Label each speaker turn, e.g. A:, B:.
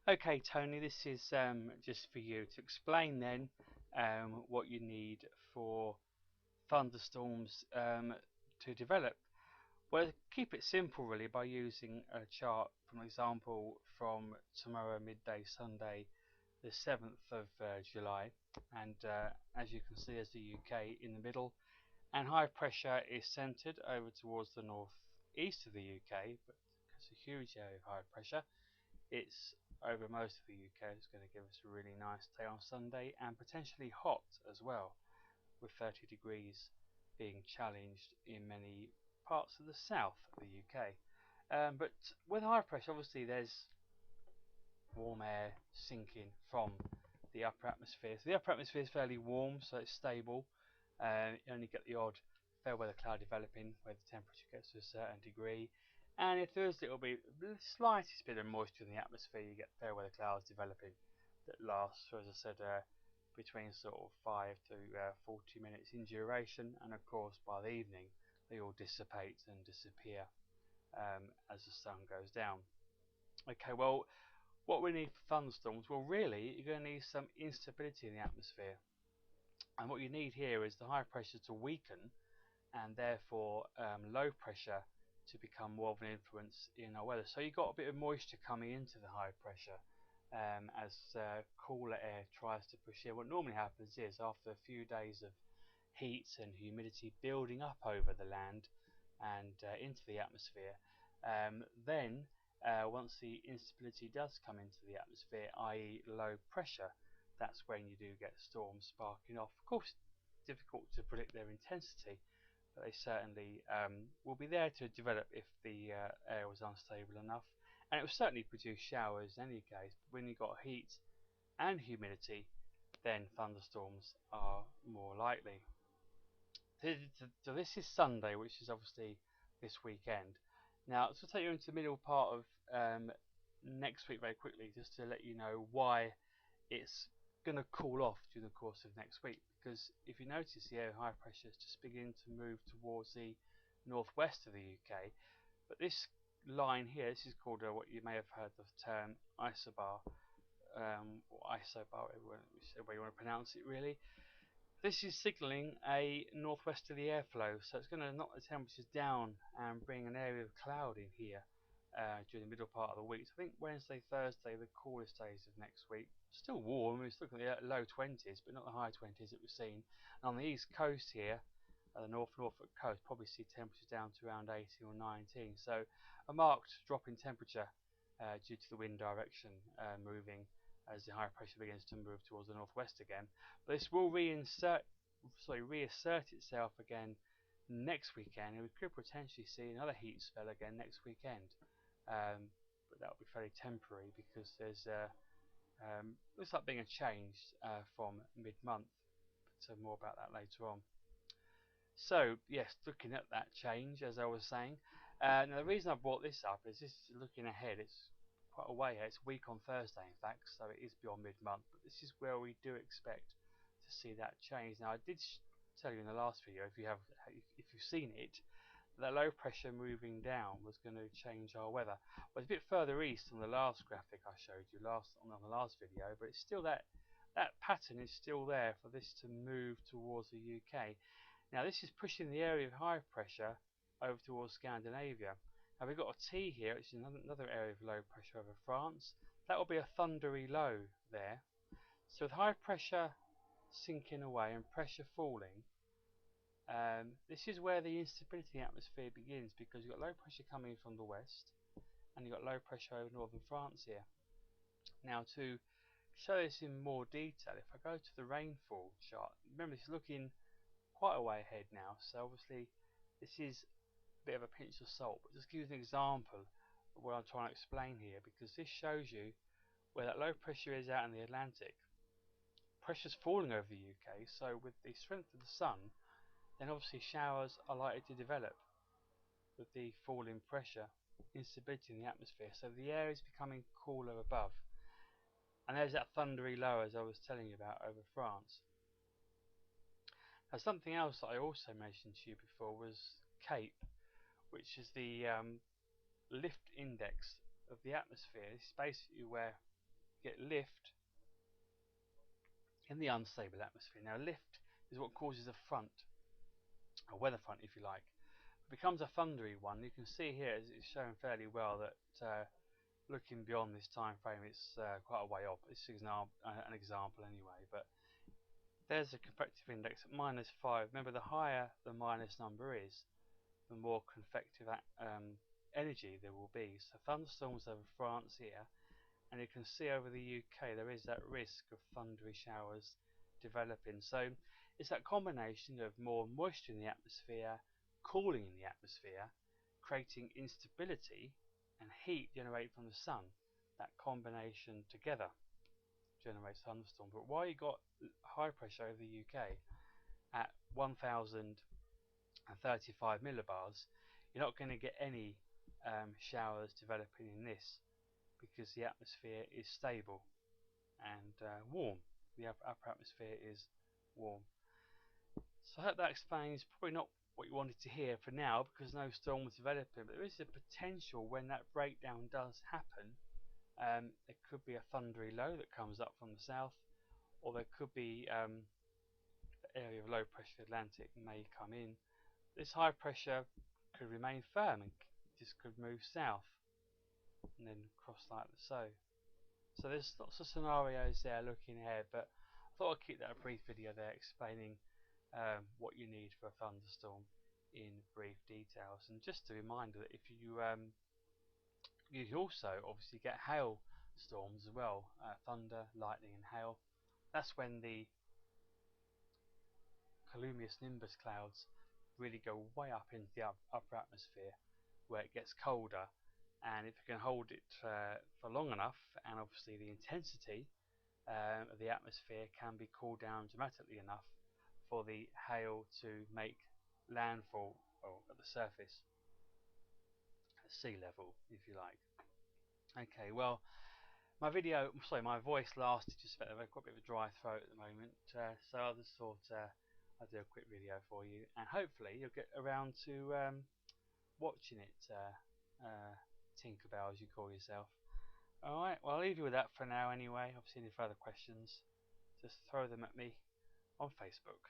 A: Okay, Tony, this is just for you to explain then what you need for thunderstorms to develop. Well, keep it simple really by using a chart from an example from tomorrow midday Sunday, the 7th of July, and as you can see, there's the UK in the middle, and high pressure is centered over towards the northeast of the UK, but it's a huge area of high pressure. It's over most of the UK. It's going to give us a really nice day on Sunday and potentially hot as well, with 30 degrees being challenged in many parts of the south of the UK. But with high pressure, obviously, there's warm air sinking from the upper atmosphere. So the upper atmosphere is fairly warm, so it's stable. You only get the odd fair weather cloud developing where the temperature gets to a certain degree. And if there is a little bit, the slightest bit of moisture in the atmosphere, you get fair weather clouds developing that last, so as I said, between sort of 5 to 40 minutes in duration. And of course, by the evening, they all dissipate and disappear as the sun goes down. Okay, well, what we need for thunderstorms, well, really, you're going to need some instability in the atmosphere. And what you need here is the high pressure to weaken and therefore low pressure to become more of an influence in our weather. So you've got a bit of moisture coming into the high pressure as cooler air tries to push in. What normally happens is after a few days of heat and humidity building up over the land and into the atmosphere, then once the instability does come into the atmosphere, i.e. low pressure, that's when you do get storms sparking off. Of course, it's difficult to predict their intensity, but they certainly will be there to develop if the air was unstable enough. And it will certainly produce showers in any case. But when you've got heat and humidity, then thunderstorms are more likely. So this is Sunday, which is obviously this weekend. Now, to take you into the middle part of next week very quickly, just to let you know why it's going to cool off during the course of next week, because if you notice, the area of high pressure is just beginning to move towards the northwest of the UK. But this line here, this is called what you may have heard the term isobar, or isobar, whichever way you want to pronounce it really. This is signalling a northwesterly airflow, so it's going to knock the temperatures down and bring an area of cloud in here during the middle part of the week. So I think Wednesday, Thursday, the coolest days of next week. Still warm, it's looking at the low 20s, but not the high 20s that we've seen. And on the east coast here, the Norfolk coast, probably see temperatures down to around 18 or 19. So a marked drop in temperature due to the wind direction moving as the high pressure begins to move towards the northwest again. But this will reassert itself again next weekend, and we could potentially see another heat spell again next weekend. But that will be fairly temporary because there's looks like being a change from mid-month. So more about that later on. So yes, looking at that change, as I was saying. Now the reason I brought this up is this looking ahead. It's quite a way ahead. It's a week on Thursday, in fact, so it is beyond mid-month. But this is where we do expect to see that change. Now I did tell you in the last video, if you've seen it, that low pressure moving down was going to change our weather. Well, it's a bit further east on the last graphic I showed you on the last video, but it's still that pattern is still there for this to move towards the UK. Now this is pushing the area of high pressure over towards Scandinavia. Now we've got a T here, which is another area of low pressure over France. That will be a thundery low there. So with high pressure sinking away and pressure falling, this is where the instability in the atmosphere begins, because you've got low pressure coming from the west and you've got low pressure over northern France here. Now to show this in more detail, if I go to the rainfall chart, remember this is looking quite a way ahead now, so obviously this is a bit of a pinch of salt, but just give you an example of what I'm trying to explain here, because this shows you where that low pressure is out in the Atlantic. Pressure's falling over the UK, so with the strength of the sun, then obviously showers are likely to develop with the falling pressure, instability in the atmosphere, so the air is becoming cooler above. And there's that thundery low, as I was telling you about, over France. Now something else that I also mentioned to you before was CAPE, which is the lift index of the atmosphere. This is basically where get lift in the unstable atmosphere. Now lift is what causes a front, a weather front if you like. It becomes a thundery one. You can see here it's showing fairly well that looking beyond this time frame, it's quite a way off. This is an example anyway, but there's a convective index at -5. Remember, the higher the minus number is, the more convective energy there will be. So thunderstorms over France here, and you can see over the UK there is that risk of thundery showers developing. So it's that combination of more moisture in the atmosphere, cooling in the atmosphere, creating instability and heat generated from the sun. That combination together generates thunderstorm. But while you got high pressure over the UK at 1035 millibars, you're not going to get any showers developing in this because the atmosphere is stable and warm. The upper atmosphere is warm. So I hope that explains, probably not what you wanted to hear for now because no storm was developing, but there is a potential when that breakdown does happen. There could be a thundery low that comes up from the south, or there could be the area of low pressure Atlantic may come in. This high pressure could remain firm and just could move south and then cross like so. So there's lots of scenarios there looking ahead, but I thought I'd keep that a brief video there explaining what you need for a thunderstorm in brief details. And just a reminder that if you can also obviously get hail storms as well, thunder, lightning and hail. That's when the cumulonimbus clouds really go way up into the upper atmosphere where it gets colder, and if you can hold it for long enough, and obviously the intensity of the atmosphere can be cooled down dramatically enough for the hail to make landfall at the surface, at sea level if you like. Okay, well, my voice lasted just about, I've got a bit of a dry throat at the moment, so I just thought I'd do a quick video for you, and hopefully you'll get around to watching it, Tinkerbell as you call yourself. Alright, well I'll leave you with that for now anyway. Obviously any further questions, just throw them at me on Facebook.